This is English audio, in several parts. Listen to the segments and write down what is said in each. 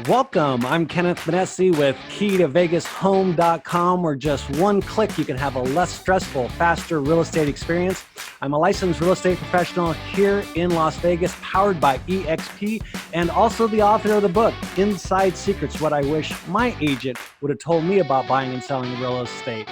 Welcome. I'm Kenneth Benessi with KEYtoVEGAShome.com, where just one click you can have a less stressful, faster real estate experience. I'm a licensed real estate professional here in Las Vegas, powered by EXP, and also the author of the book, Inside Secrets, What I Wish My Agent Would Have Told Me About Buying and Selling Real Estate.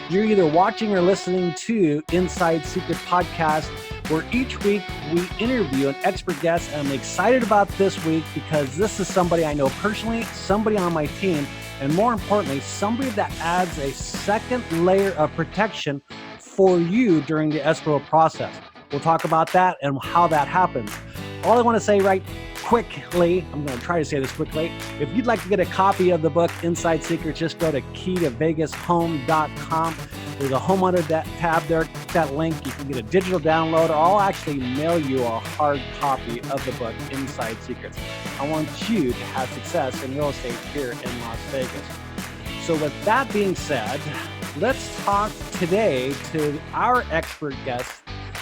You're either watching or listening to Inside Secret Podcast, where each week we interview an expert guest, and I'm excited about this week because this is somebody I know personally, somebody on my team, and more importantly, somebody that adds a second layer of protection for you during the escrow process. We'll talk about that and how that happens. All I want to say right quickly, I'm going to try to say this quickly. If you'd like to get a copy of the book, Inside Secrets, just go to KEYtoVEGAShome.com. There's a home under that tab there. Click that link. You can get a digital download, or I'll actually mail you a hard copy of the book, Inside Secrets. I want you to have success in real estate here in Las Vegas. So with that being said, let's talk today to our expert guest,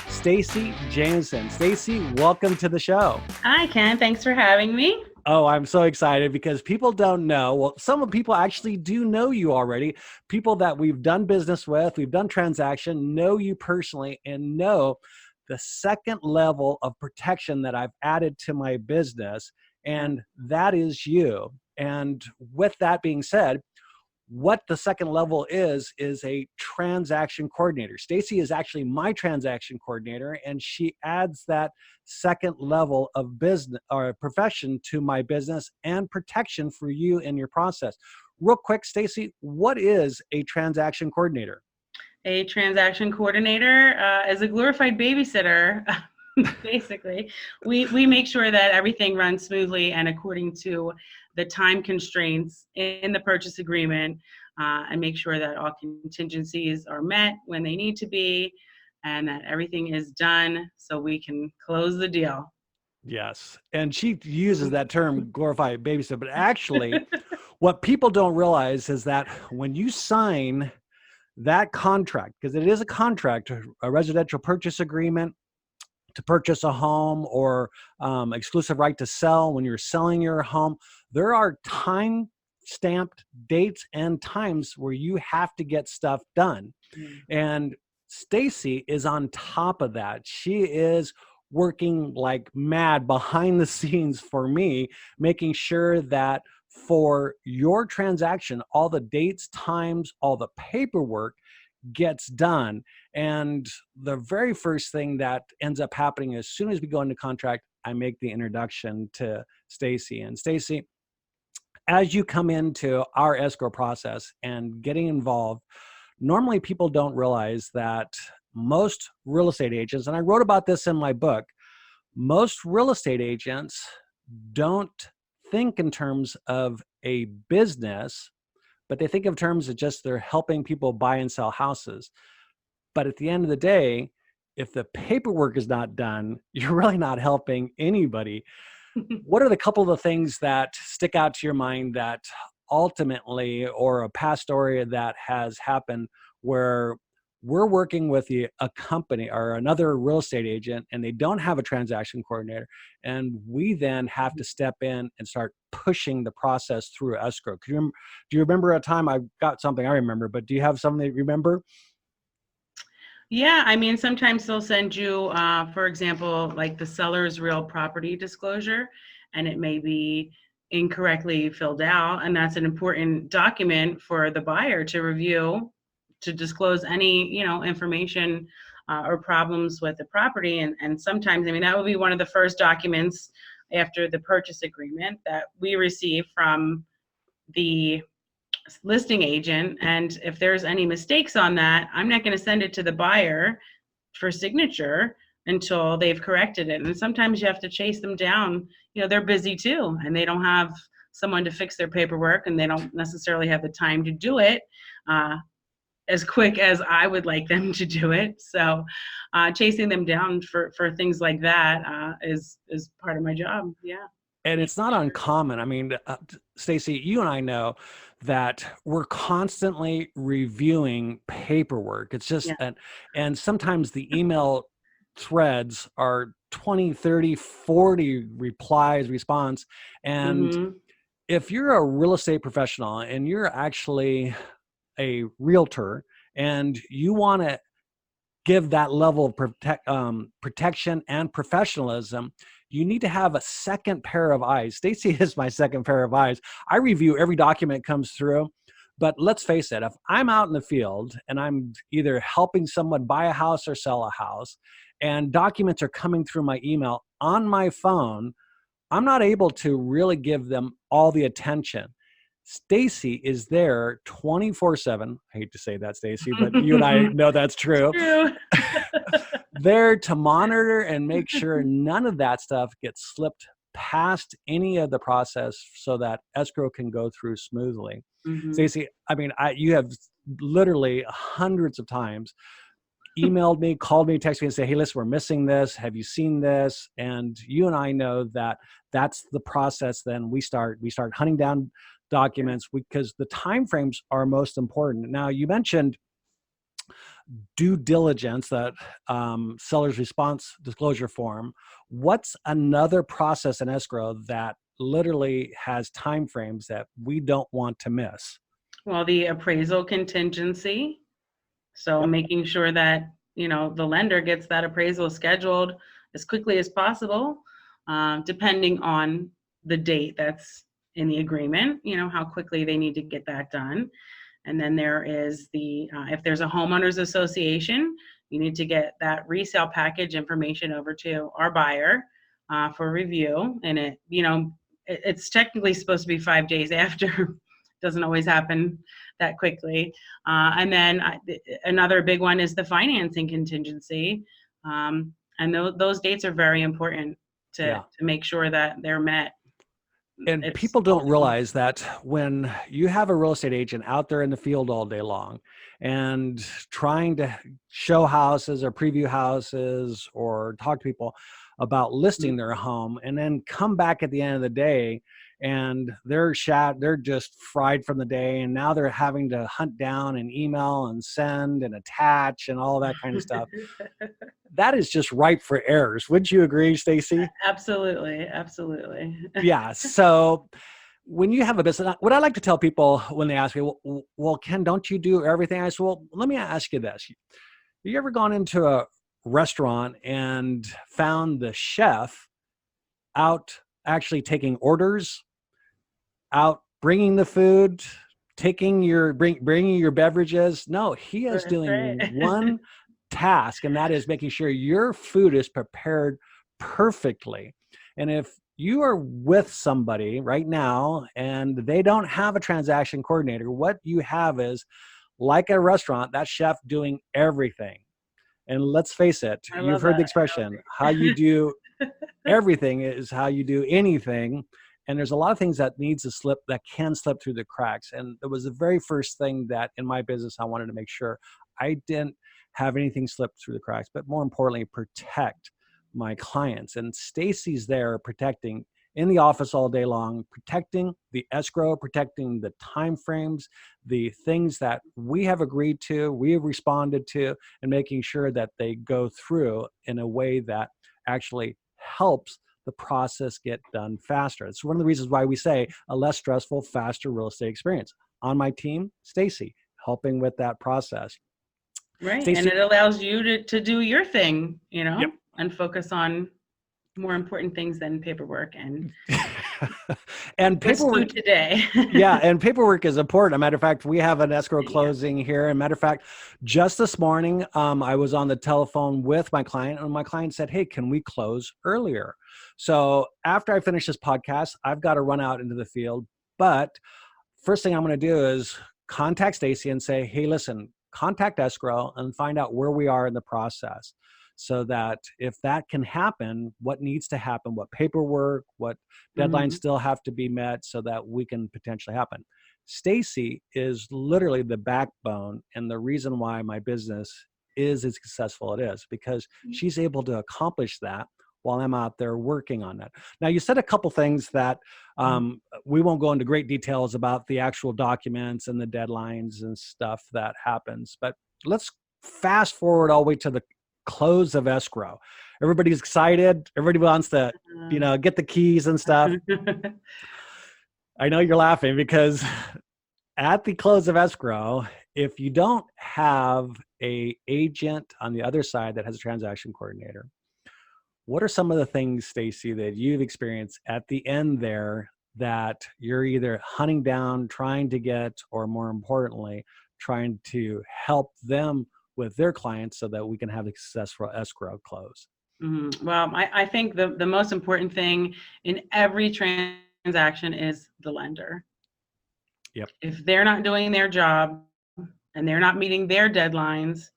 Stacey Jamison. Stacey, welcome to the show. Hi, Ken. Thanks for having me. Oh, I'm so excited because people don't know. Well, some people actually do know you already. People that we've done business with, we've done transaction, know you personally and know the second level of protection that I've added to my business, and that is you. And with that being said, what the second level is a transaction coordinator. Stacey is actually my transaction coordinator, and she adds that second level of business or profession to my business and protection for you in your process. Real quick, Stacey, what is a transaction coordinator? A transaction coordinator is a glorified babysitter. Basically, we make sure that everything runs smoothly and according to the time constraints in the purchase agreement, and make sure that all contingencies are met when they need to be, and that everything is done so we can close the deal. Yes. And she uses that term, glorified babysitter, but actually what people don't realize is that when you sign that contract, because it is a contract, a residential purchase agreement, to purchase a home or exclusive right to sell when you're selling your home, there are time-stamped dates and times where you have to get stuff done. And Stacey is on top of that. She is working like mad behind the scenes for me, making sure that for your transaction, all the dates, times, all the paperwork gets done. And the very first thing that ends up happening as soon as we go into contract, I make the introduction to Stacey. And Stacey, as you come into our escrow process and getting involved, normally people don't realize that most real estate agents, and I wrote about this in my book, most real estate agents don't think in terms of a business, but they think of terms of just they're helping people buy and sell houses. But at the end of the day, if the paperwork is not done, you're really not helping anybody. What are the couple of the things that stick out to your mind that ultimately, or a past story that has happened where we're working with a company or another real estate agent and they don't have a transaction coordinator, and we then have to step in and start pushing the process through escrow? Do you remember a time? I've got something I remember, but do you have something that you remember? Yeah, I mean, sometimes they'll send you, for example, like the seller's real property disclosure, and it may be incorrectly filled out, and that's an important document for the buyer to review, to disclose any, information or problems with the property. And sometimes, I mean, that would be one of the first documents after the purchase agreement that we receive from the listing agent. And if there's any mistakes on that, I'm not going to send it to the buyer for signature until they've corrected it. And sometimes you have to chase them down. They're busy too, and they don't have someone to fix their paperwork, and they don't necessarily have the time to do it as quick as I would like them to do it. So chasing them down for things like that is part of my job. Yeah. And it's not uncommon. I mean, Stacey, you and I know that we're constantly reviewing paperwork. It's just, and sometimes the email threads are 20, 30, 40 replies, response. And if you're a real estate professional and you're actually a realtor and you want to give that level of protection and professionalism, you need to have a second pair of eyes. Stacey is my second pair of eyes. I review every document that comes through, but let's face it, if I'm out in the field and I'm either helping someone buy a house or sell a house, and documents are coming through my email on my phone, I'm not able to really give them all the attention. Stacey is there 24/7. I hate to say that, Stacey, but you and I know that's true. True. There to monitor and make sure none of that stuff gets slipped past any of the process so that escrow can go through smoothly. Stacey, I mean, you have literally hundreds of times emailed me, called me, texted me and say, hey, listen, we're missing this. Have you seen this? And you and I know that that's the process. Then we start hunting down documents because the timeframes are most important. Now, you mentioned due diligence, that seller's response disclosure form. What's another process in escrow that literally has timeframes that we don't want to miss? Well, the appraisal contingency. So Yep. making sure that, the lender gets that appraisal scheduled as quickly as possible, depending on the date that's in the agreement, how quickly they need to get that done. And then there is if there's a homeowners association, you need to get that resale package information over to our buyer for review. And it's technically supposed to be 5 days after. Doesn't always happen that quickly. And then another big one is the financing contingency. And those dates are very important to make sure that they're met. And people don't realize that when you have a real estate agent out there in the field all day long and trying to show houses or preview houses or talk to people about listing their home and then come back at the end of the day and they're just fried from the day, and now they're having to hunt down and email and send and attach and all that kind of stuff. That is just ripe for errors. Wouldn't you agree, Stacey? Absolutely. Yeah. So when you have a business, what I like to tell people when they ask me, well, Ken, don't you do everything? I said, well, let me ask you this. Have you ever gone into a restaurant and found the chef out actually taking orders, out bringing the food, bringing your beverages? No, he is doing one task, and that is making sure your food is prepared perfectly. And if you are with somebody right now and they don't have a transaction coordinator, what you have is, like a restaurant, that chef doing everything. And let's face it, you've heard the expression, how you do everything is how you do anything. And there's a lot of things that can slip through the cracks. And it was the very first thing that in my business, I wanted to make sure I didn't have anything slip through the cracks, but more importantly, protect my clients. And Stacey's there protecting in the office all day long, protecting the escrow, protecting the timeframes, the things that we have agreed to, we have responded to, and making sure that they go through in a way that actually helps the process get done faster. It's one of the reasons why we say a less stressful, faster real estate experience. On my team, Stacey, helping with that process. Right. Stacey, and it allows you to do your thing, Yep. and focus on more important things than paperwork and paperwork today. Yeah, and paperwork is important. As a matter of fact, we have an escrow closing here. As a matter of fact, just this morning, I was on the telephone with my client, and my client said, hey, can we close earlier? So after I finish this podcast, I've got to run out into the field. But first thing I'm going to do is contact Stacey and say, hey, listen, contact escrow and find out where we are in the process, so that if that can happen, what needs to happen, what paperwork, what deadlines still have to be met so that we can potentially happen. Stacey is literally the backbone and the reason why my business is as successful it is, because she's able to accomplish that while I'm out there working on that. Now, you said a couple things that we won't go into great details about the actual documents and the deadlines and stuff that happens, but let's fast forward all the way to the close of escrow. Everybody's excited. Everybody wants to, get the keys and stuff. I know you're laughing because at the close of escrow, if you don't have a agent on the other side that has a transaction coordinator, what are some of the things, Stacey, that you've experienced at the end there that you're either hunting down, trying to get, or more importantly, trying to help them with their clients so that we can have a successful escrow close? Well, I think the most important thing in every transaction is the lender. Yep. If they're not doing their job and they're not meeting their deadlines,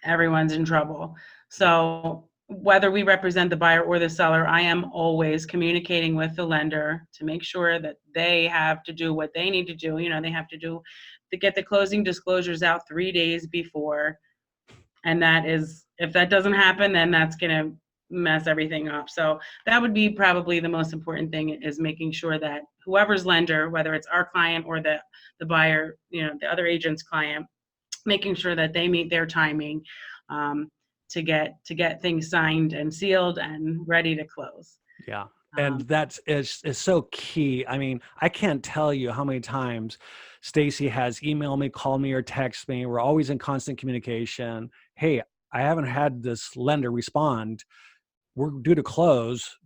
everyone's in trouble. So whether we represent the buyer or the seller, I am always communicating with the lender to make sure that they have to do what they need to do. They have to get the closing disclosures out 3 days before. And that is, if that doesn't happen, then that's going to mess everything up. So that would be probably the most important thing, is making sure that whoever's lender, whether it's our client or the buyer, the other agent's client, making sure that they meet their timing to get things signed and sealed and ready to close. Yeah. And that is so key. I mean, I can't tell you how many times Stacey has emailed me, called me, or text me. We're always in constant communication. Hey, I haven't had this lender respond. We're due to close.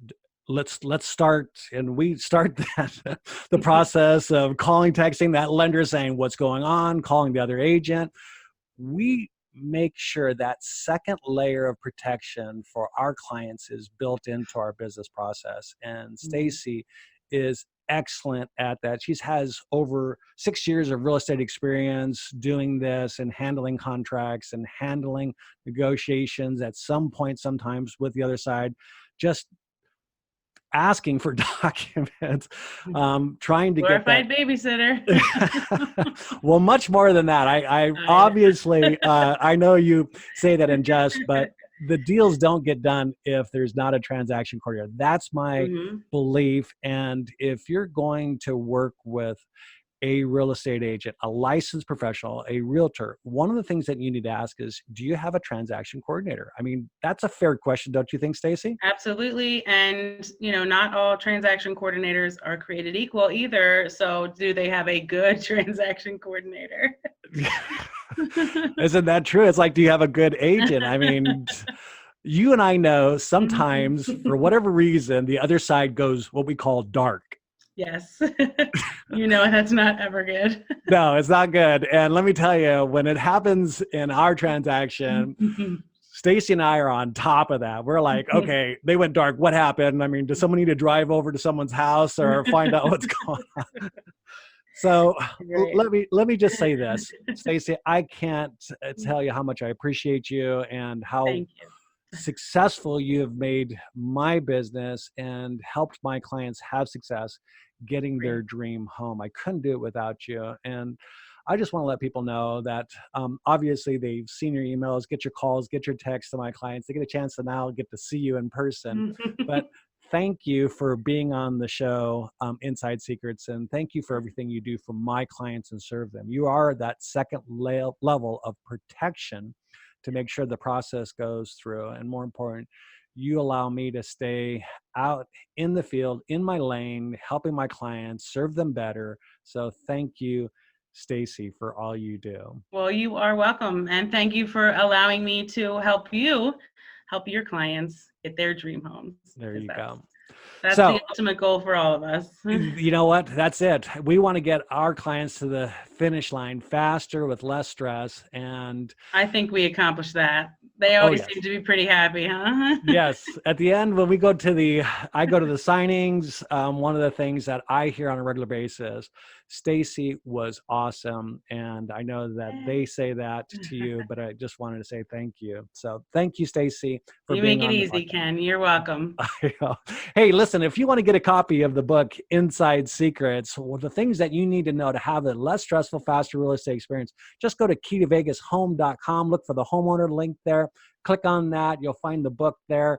Let's start. And we start that the process of calling, texting that lender, saying what's going on, calling the other agent. We make sure that second layer of protection for our clients is built into our business process. And Stacey is excellent at that. She has over 6 years of real estate experience doing this and handling contracts and handling negotiations at some point, sometimes with the other side, just asking for documents, trying to Glorified get that babysitter. Well, much more than that. I obviously, I know you say that in jest, but the deals don't get done if there's not a transaction coordinator. That's my belief. And if you're going to work with a real estate agent, a licensed professional, a realtor, one of the things that you need to ask is, do you have a transaction coordinator? I mean, that's a fair question, don't you think, Stacey? Absolutely. And, not all transaction coordinators are created equal either. So do they have a good transaction coordinator? Isn't that true? It's like, do you have a good agent? I mean, you and I know sometimes for whatever reason, the other side goes what we call dark. Yes. That's not ever good. No, it's not good. And let me tell you, when it happens in our transaction, Stacey and I are on top of that. We're like, okay, they went dark. What happened? I mean, does someone need to drive over to someone's house or find out what's going on? So let me just say this, Stacey, I can't tell you how much I appreciate you and how successful you have made my business and helped my clients have success getting their dream home. I couldn't do it without you. And I just want to let people know that obviously they've seen your emails, get your calls, get your texts to my clients. They get a chance to now get to see you in person. But thank you for being on the show, Inside Secrets, and thank you for everything you do for my clients and serve them. You are that second level of protection to make sure the process goes through. And more important, you allow me to stay out in the field, in my lane, helping my clients, serve them better. So thank you, Stacey, for all you do. Well, you are welcome. And thank you for allowing me to help your clients get their dream homes. There you go. That's the ultimate goal for all of us. You know what? That's it. We want to get our clients to the finish line faster with less stress. And I think we accomplished that. They always seem to be pretty happy, huh? Yes. At the end, when I go to the signings, one of the things that I hear on a regular basis, Stacey was awesome. And I know that they say that to you, but I just wanted to say thank you. So thank you, Stacey, for being on the podcast. You make it easy, Ken. You're welcome. Hey, listen, if you want to get a copy of the book, Inside Secrets, the things that you need to know to have a less stressful, faster real estate experience, just go to KEYtoVEGAShome.com, look for the homeowner link there, click on that. You'll find the book there.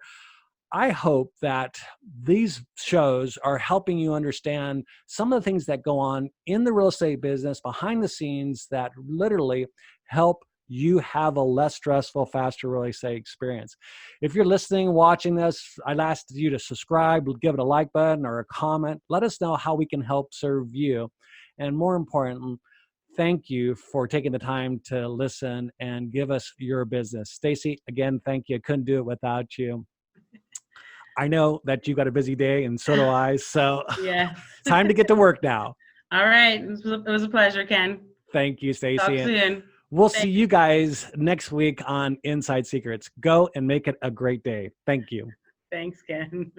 I hope that these shows are helping you understand some of the things that go on in the real estate business behind the scenes that literally help you have a less stressful, faster real estate experience. If you're listening, watching this, I'd ask you to subscribe, give it a like button or a comment. Let us know how we can help serve you. And more important, thank you for taking the time to listen and give us your business. Stacey, again, thank you. I couldn't do it without you. I know that you got a busy day and so do I. So Yes. time to get to work now. All right. It was a pleasure, Ken. Thank you, Talk Stacey. And soon. we'll see you guys next week on Inside Secrets. Go and make it a great day. Thank you. Thanks, Ken.